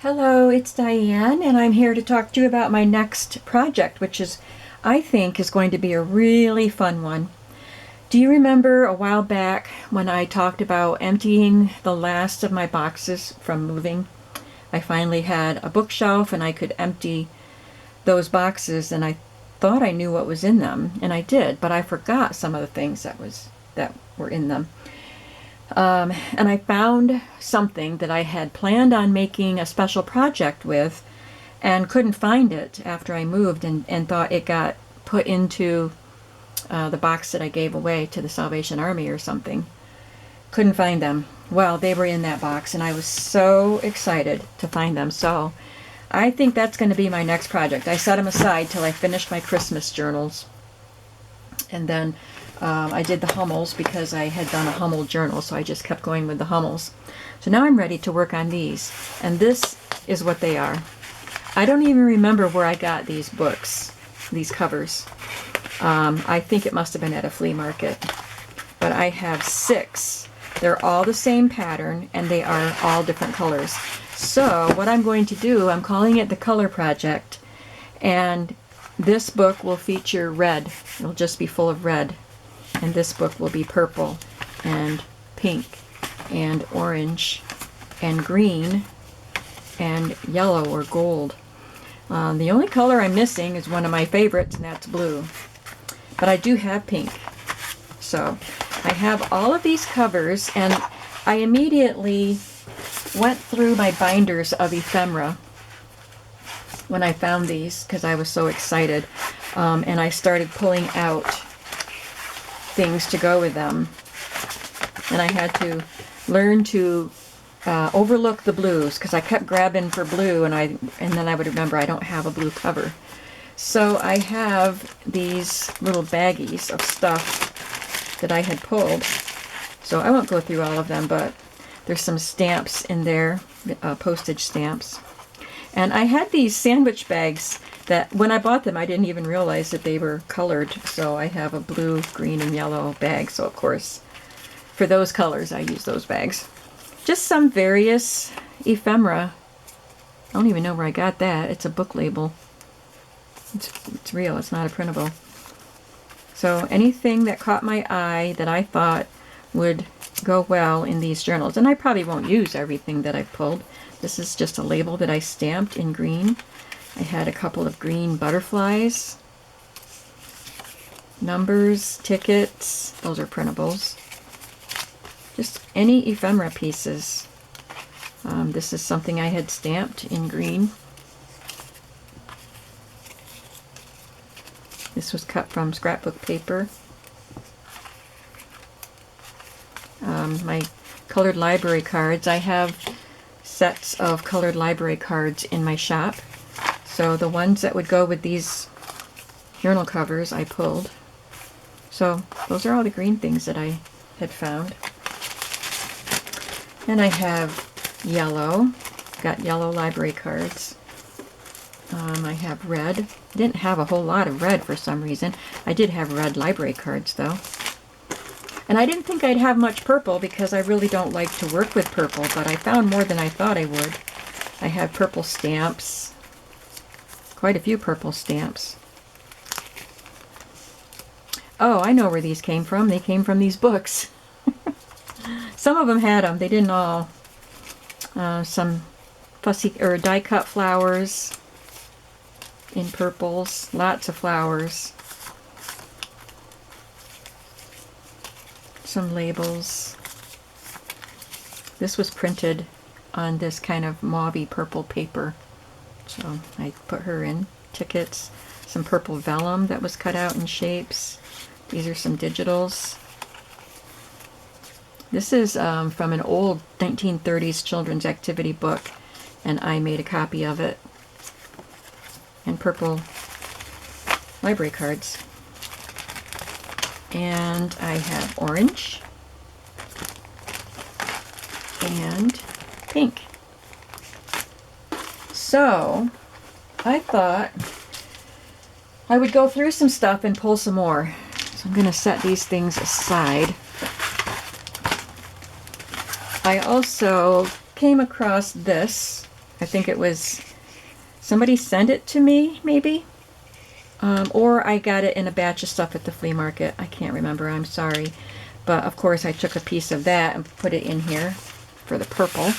Hello, it's Diane, and I'm here to talk to you about my next project, which I think, is going to be a really fun one. Do you remember a while back when I talked about emptying the last of my boxes from moving? I finally had a bookshelf and I could empty those boxes, and I thought I knew what was in them, and I did, but I forgot some of the things that were in them. And I found something that I had planned on making a special project with and couldn't find it after I moved, and thought it got put into the box that I gave away to the Salvation Army or something. Couldn't find them. Well, they were in that box, and I was so excited to find them. So I think that's going to be my next project. I set them aside till I finished my Christmas journals. And then I did the Hummels because I had done a Hummel journal, so I just kept going with the Hummels. So now I'm ready to work on these, and this is what they are. I don't even remember where I got these books, these covers. I think it must have been at a flea market. But I have 6. They're all the same pattern, and they are all different colors. So what I'm going to do, I'm calling it the Color Project, and this book will feature red. It'll just be full of red. And this book will be purple and pink and orange and green and yellow or gold. The only color I'm missing is one of my favorites, and that's blue. But I do have pink. So I have all of these covers, and I immediately went through my binders of ephemera when I found these because I was so excited. And I started pulling out things to go with them. And I had to learn to overlook the blues because I kept grabbing for blue, and then I would remember I don't have a blue cover. So I have these little baggies of stuff that I had pulled. So I won't go through all of them, but there's some stamps in there, postage stamps. And I had these sandwich bags that when I bought them, I didn't even realize that they were colored. So I have a blue, green, and yellow bag. So of course, for those colors, I use those bags. Just some various ephemera. I don't even know where I got that. It's a book label. It's real. It's not a printable. So anything that caught my eye that I thought would go well in these journals. And I probably won't use everything that I pulled. This is just a label that I stamped in green. I had a couple of green butterflies, numbers, tickets, those are printables. Just any ephemera pieces. This is something I had stamped in green. This was cut from scrapbook paper. My colored library cards. I have sets of colored library cards in my shop. So the ones that would go with these journal covers I pulled. So those are all the green things that I had found. And I have yellow. Got yellow library cards. I have red. Didn't have a whole lot of red for some reason. I did have red library cards though. And I didn't think I'd have much purple because I really don't like to work with purple, but I found more than I thought I would. I have purple stamps. Quite a few purple stamps. Oh, I know where these came from. They came from these books. Some of them had them. They didn't all. Some fussy or die cut flowers in purples. Lots of flowers. Some labels. This was printed on this kind of mauvey purple paper. So I put her in. Tickets. Some purple vellum that was cut out in shapes. These are some digitals. This is from an old 1930s children's activity book, and I made a copy of it. And purple library cards. And I have orange and pink. So I thought I would go through some stuff and pull some more. So I'm going to set these things aside. I also came across this I think it was somebody sent it to me, maybe. Or I got it in a batch of stuff at the flea market. I can't remember, I'm sorry. But of course I took a piece of that and put it in here for the purple.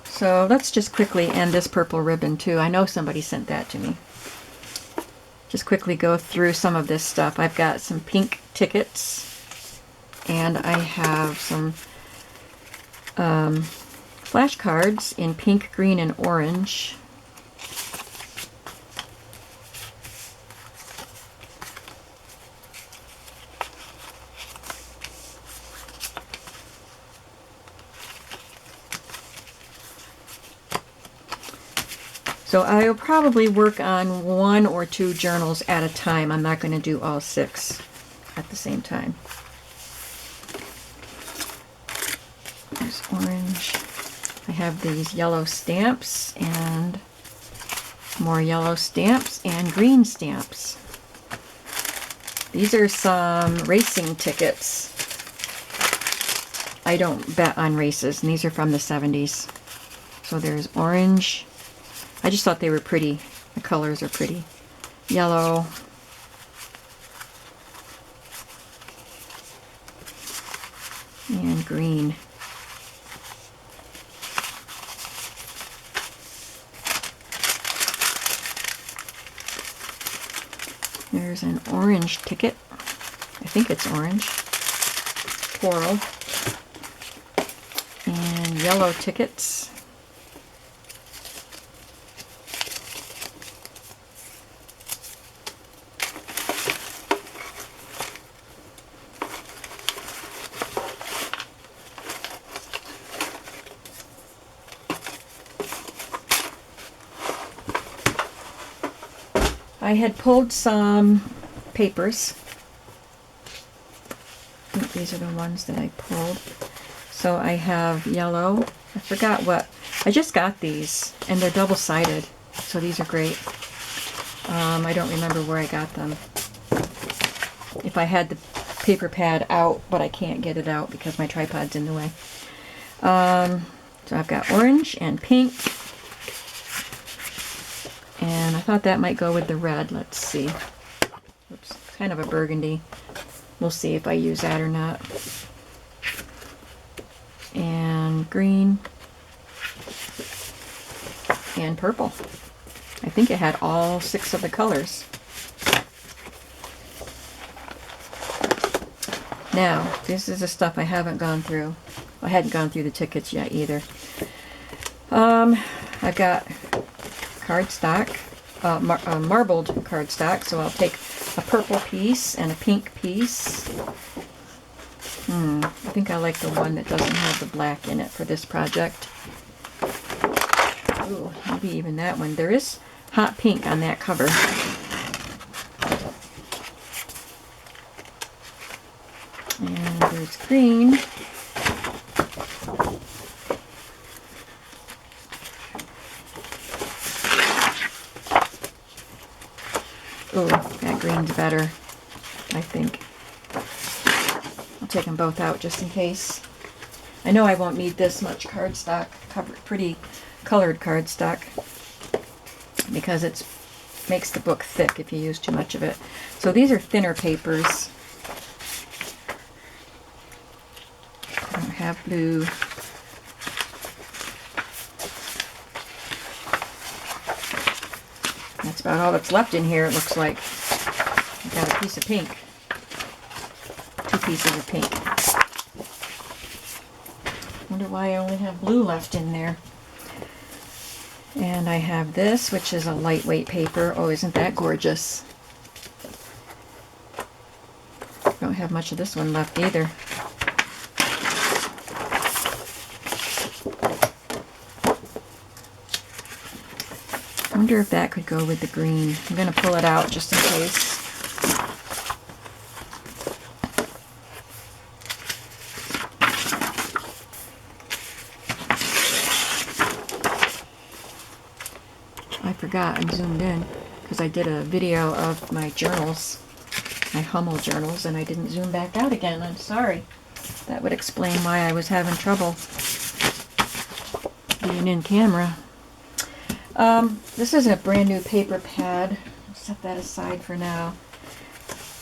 So let's just quickly end this purple ribbon too. I know somebody sent that to me. Just quickly go through some of this stuff. I've got some pink tickets, and I have some flashcards in pink, green, and orange. So I'll probably work on 1 or 2 journals at a time. I'm not going to do all 6 at the same time. There's orange. I have these yellow stamps and more yellow stamps and green stamps. These are some racing tickets. I don't bet on races, and these are from the 70s. So there's orange. I just thought they were pretty. The colors are pretty. Yellow. And green. There's an orange ticket. I think it's orange. Coral. And yellow tickets. I had pulled some papers. I think these are the ones that I pulled. So I have yellow. I forgot what. I just got these, and they're double-sided. So these are great. I don't remember where I got them. If I had the paper pad out, but I can't get it out because my tripod's in the way. So I've got orange and pink. And I thought that might go with the red. Let's see. Oops, kind of a burgundy. We'll see if I use that or not. And green. And purple. I think it had all 6 of the colors. Now, this is the stuff I haven't gone through. I hadn't gone through the tickets yet either. I've got cardstock, marbled cardstock, so I'll take a purple piece and a pink piece. I think I like the one that doesn't have the black in it for this project. Ooh, maybe even that one. There is hot pink on that cover. And there's green. Ooh, that green's better, I think. I'll take them both out just in case. I know I won't need this much cardstock, pretty colored cardstock, because it makes the book thick if you use too much of it. So these are thinner papers. I don't have blue. That's about all that's left in here, it looks like. I've got a piece of pink. 2 pieces of pink. Wonder why I only have blue left in there. And I have this, which is a lightweight paper. Oh, isn't that gorgeous? Don't have much of this one left either. I wonder if that could go with the green. I'm going to pull it out just in case. I forgot, I zoomed in because I did a video of my journals, my Hummel journals, and I didn't zoom back out again. I'm sorry. That would explain why I was having trouble. being in camera. This is a brand new paper pad. I'll set that aside for now,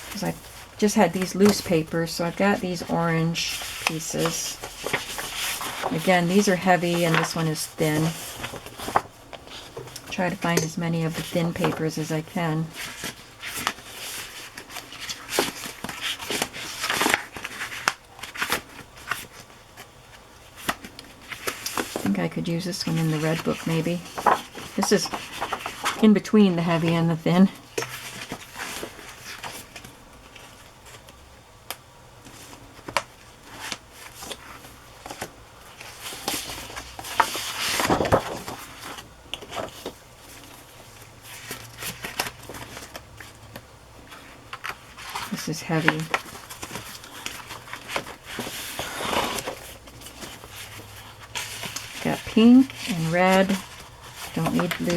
because I just had these loose papers, so I've got these orange pieces. Again, these are heavy and this one is thin. Try to find as many of the thin papers as I can. I think I could use this one in the red book maybe. This is in between the heavy and the thin. This is heavy. Got pink and red. Don't need blue.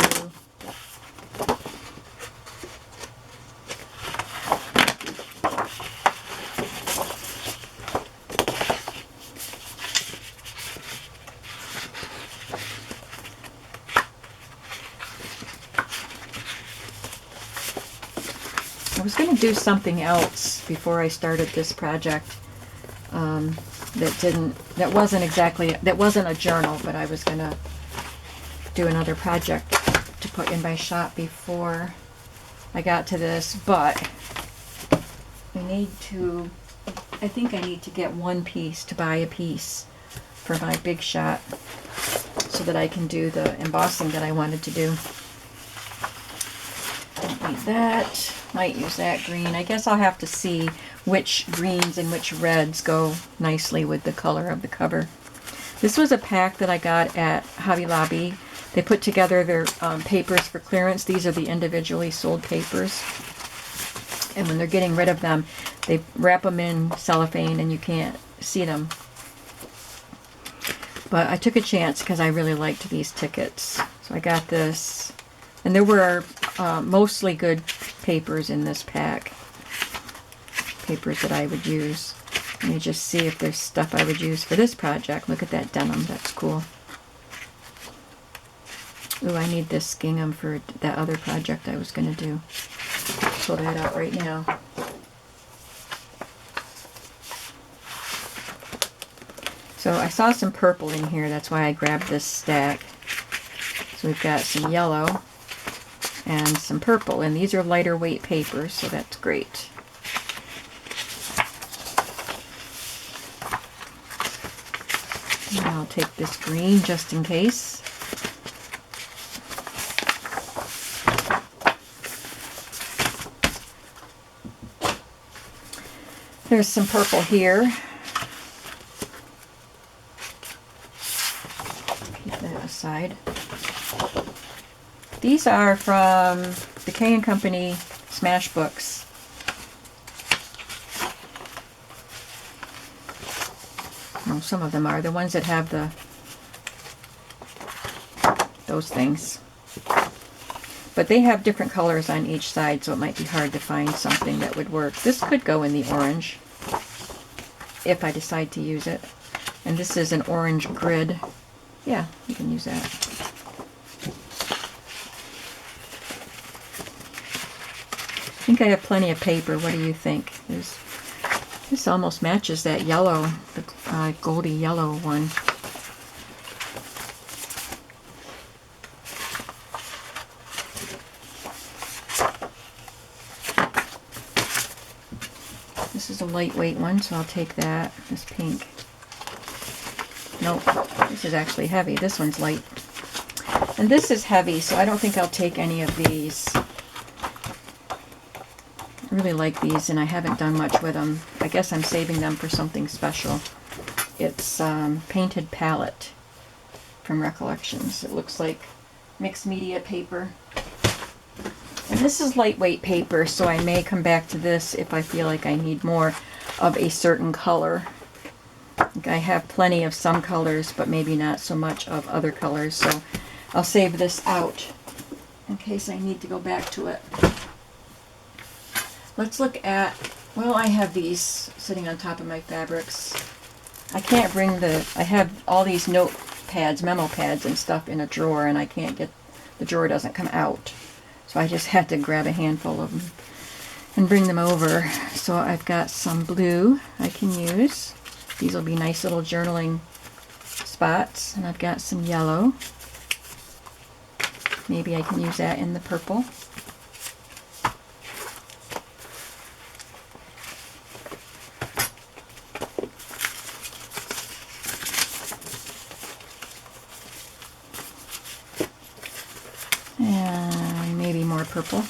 I was going to do something else before I started this project that wasn't a journal, but I was going to do another project to put in my shop before I got to this, but I think I need to get one piece to buy a piece for my big shot so that I can do the embossing that I wanted to do. Don't need that. Might use that green. I guess I'll have to see which greens and which reds go nicely with the color of the cover. This was a pack that I got at Hobby Lobby. They put together their papers for clearance. These are the individually sold papers. And when they're getting rid of them, they wrap them in cellophane and you can't see them. But I took a chance because I really liked these tickets. So I got this. And there were mostly good papers in this pack. Papers that I would use. Let me just see if there's stuff I would use for this project. Look at that denim. That's cool. Ooh, I need this gingham for that other project I was going to do. Pull that out right now. So I saw some purple in here. That's why I grabbed this stack. So we've got some yellow and some purple, and these are lighter weight papers, so that's great. And I'll take this green just in case. There's some purple here. Keep that aside. These are from the K & Company Smash Books. Well, some of them are. The ones that have those things. But they have different colors on each side, so it might be hard to find something that would work. This could go in the orange, if I decide to use it. And this is an orange grid. Yeah, you can use that. I think I have plenty of paper. What do you think? This almost matches that yellow, the goldy yellow one. This is a lightweight one, so I'll take that. This pink. Nope, this is actually heavy. This one's light. And this is heavy, so I don't think I'll take any of these. I really like these, and I haven't done much with them. I guess I'm saving them for something special. It's painted palette from Recollections. It looks like mixed media paper. And this is lightweight paper, so I may come back to this if I feel like I need more of a certain color. I have plenty of some colors, but maybe not so much of other colors, so I'll save this out in case I need to go back to it. Let's look at, well, I have these sitting on top of my fabrics. I can't bring I have all these notepad pads, memo pads and stuff in a drawer, and I can't get, the drawer doesn't come out. So I just had to grab a handful of them and bring them over. So I've got some blue I can use. These will be nice little journaling spots. And I've got some yellow. Maybe I can use that in the purple. And maybe more purple.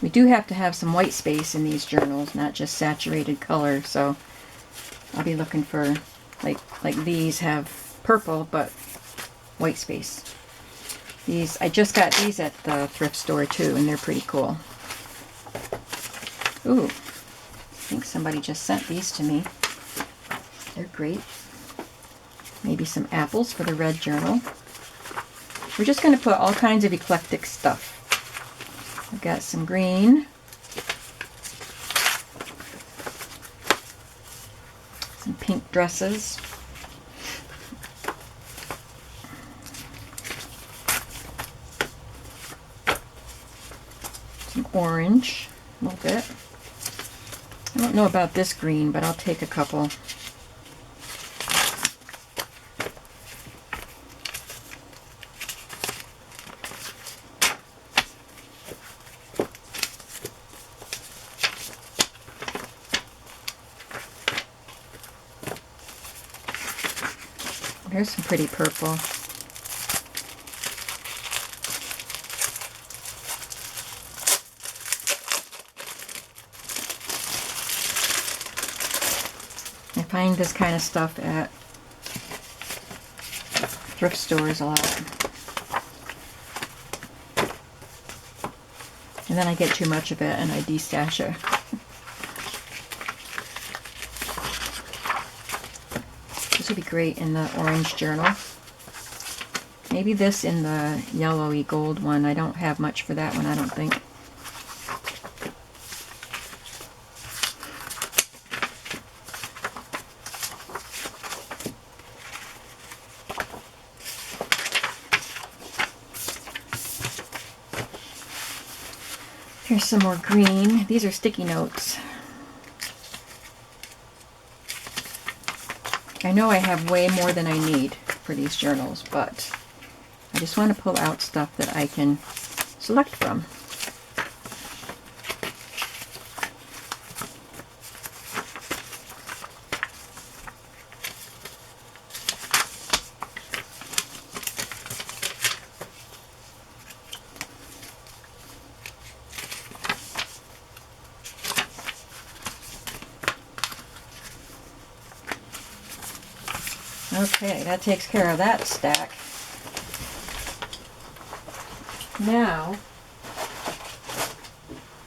We do have to have some white space in these journals, not just saturated color, so I'll be looking for, like these have purple, but white space. These, I just got these at the thrift store too, and they're pretty cool. Ooh, I think somebody just sent these to me. They're great. Maybe some apples for the red journal. We're just going to put all kinds of eclectic stuff. I've got some green, some pink dresses, some orange, a little bit. I don't know about this green, but I'll take a couple. Here's some pretty purple. I find this kind of stuff at thrift stores a lot. And then I get too much of it and I de-stash it. This would be great in the orange journal. Maybe this in the yellowy gold one. I don't have much for that one, I don't think. Here's some more green. These are sticky notes. I know I have way more than I need for these journals, but I just want to pull out stuff that I can select from. Okay, that takes care of that stack. Now,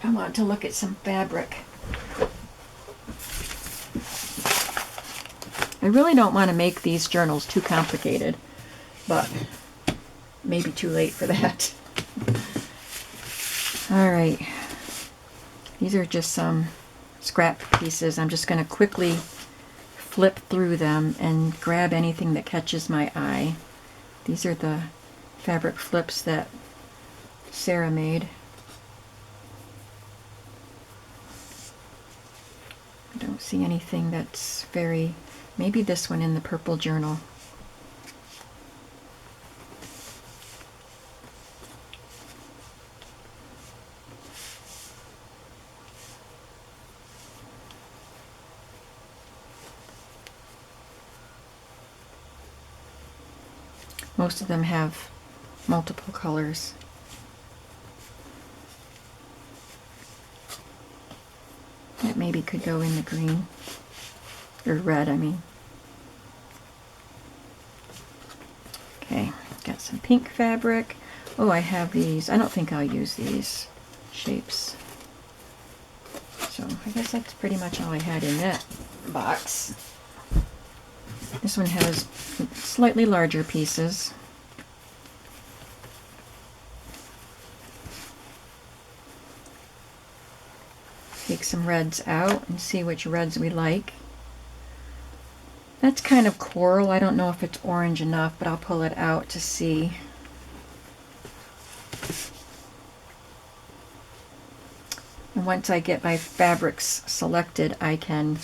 I want to look at some fabric. I really don't want to make these journals too complicated, but maybe too late for that. All right, these are just some scrap pieces. I'm just going to quickly flip through them and grab anything that catches my eye. These are the fabric flips that Sarah made. I don't see anything that's very, maybe this one in the purple journal. Most of them have multiple colors. That maybe could go in the green, or red, I mean. Okay, got some pink fabric. Oh, I have these. I don't think I'll use these shapes. So I guess that's pretty much all I had in that box. This one has slightly larger pieces. Take some reds out and see which reds we like. That's kind of coral. I don't know if it's orange enough, but I'll pull it out to see. And once I get my fabrics selected, I can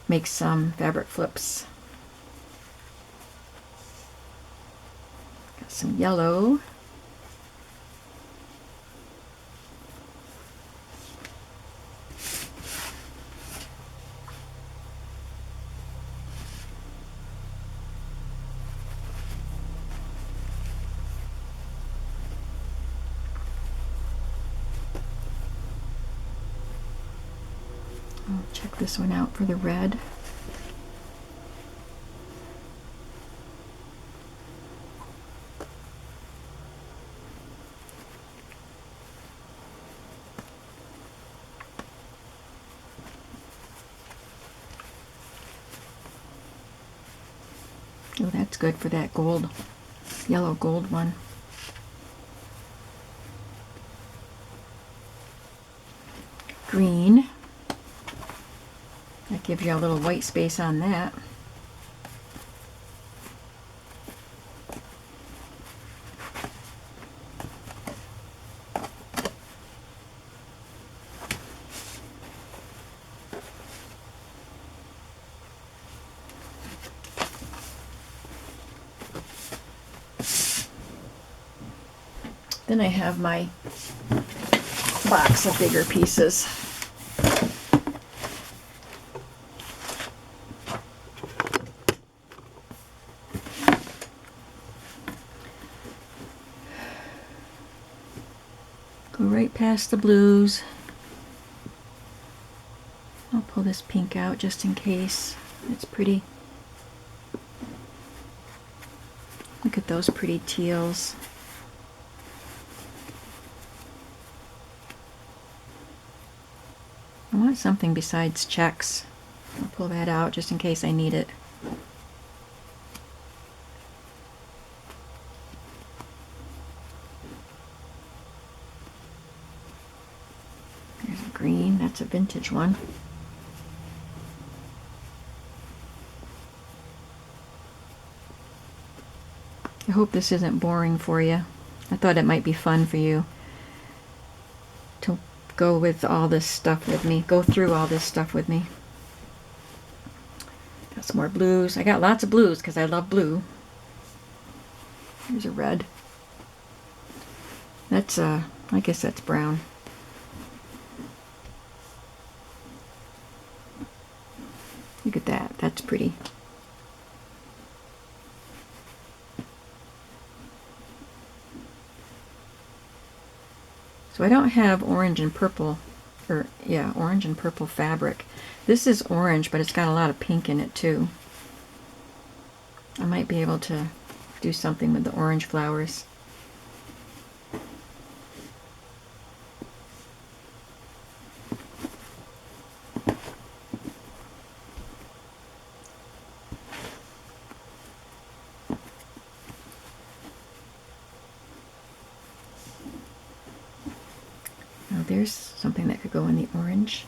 make some fabric flips. Got some yellow. I'll check this one out for the red. Oh, that's good for that gold, yellow gold one. Green. That gives you a little white space on that. Then I have my box of bigger pieces. Go right past the blues. I'll pull this pink out just in case. It's pretty. Look at those pretty teals. I want something besides checks. I'll pull that out just in case I need it. There's a green, that's a vintage one. I hope this isn't boring for you. I thought it might be fun for you to go with all this stuff with me, go through all this stuff with me. Got some more blues. I got lots of blues because I love blue. Here's a red. That's, I guess that's brown. Look at that, that's pretty. So I don't have orange and purple, or yeah, orange and purple fabric. This is orange, but it's got a lot of pink in it too. I might be able to do something with the orange flowers. Now there's something that could go in the orange.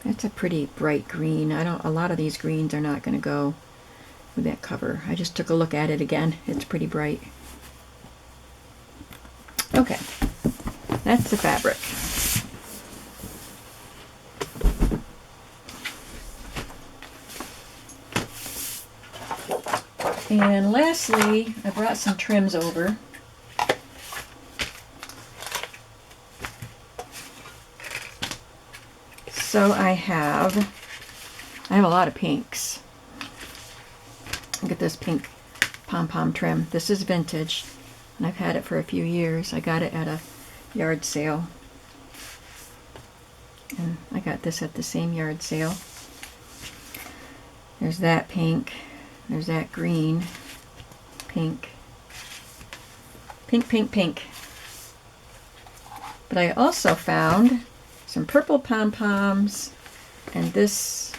That's a pretty bright green. A lot of these greens are not going to go with that cover. I just took a look at it again. It's pretty bright. Okay, that's the fabric. And lastly, I brought some trims over. So I have a lot of pinks. Look at this pink pom-pom trim. This is vintage, and I've had it for a few years. I got it at a yard sale. And I got this at the same yard sale. There's that pink. There's that green. Pink. Pink, pink, pink. But I also found some purple pom-poms, and this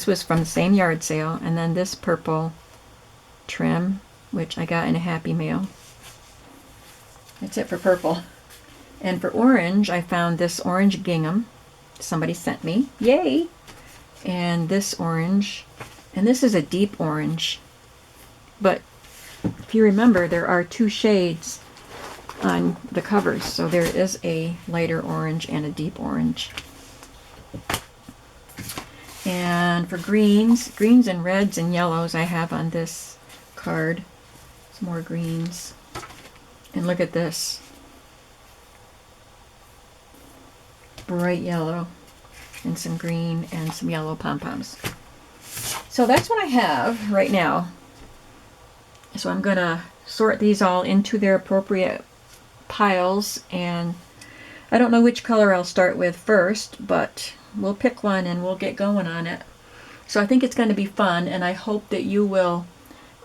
was from the same yard sale, and then this purple trim which I got in a Happy Mail. That's it for purple. And for orange, I found this orange gingham. Somebody sent me. Yay! And this orange. And this is a deep orange. But if you remember, there are 2 shades on the covers. So there is a lighter orange and a deep orange. And for greens and reds and yellows I have on this card. Some more greens. And look at this. Bright yellow and some green and some yellow pom-poms. So that's what I have right now. So I'm going to sort these all into their appropriate piles, and I don't know which color I'll start with first, but we'll pick one and we'll get going on it. So I think it's going to be fun, and I hope that you will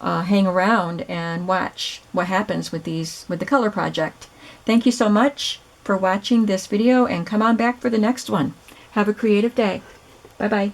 hang around and watch what happens with the color project. Thank you so much for watching this video, and come on back for the next one. Have a creative day. Bye-bye.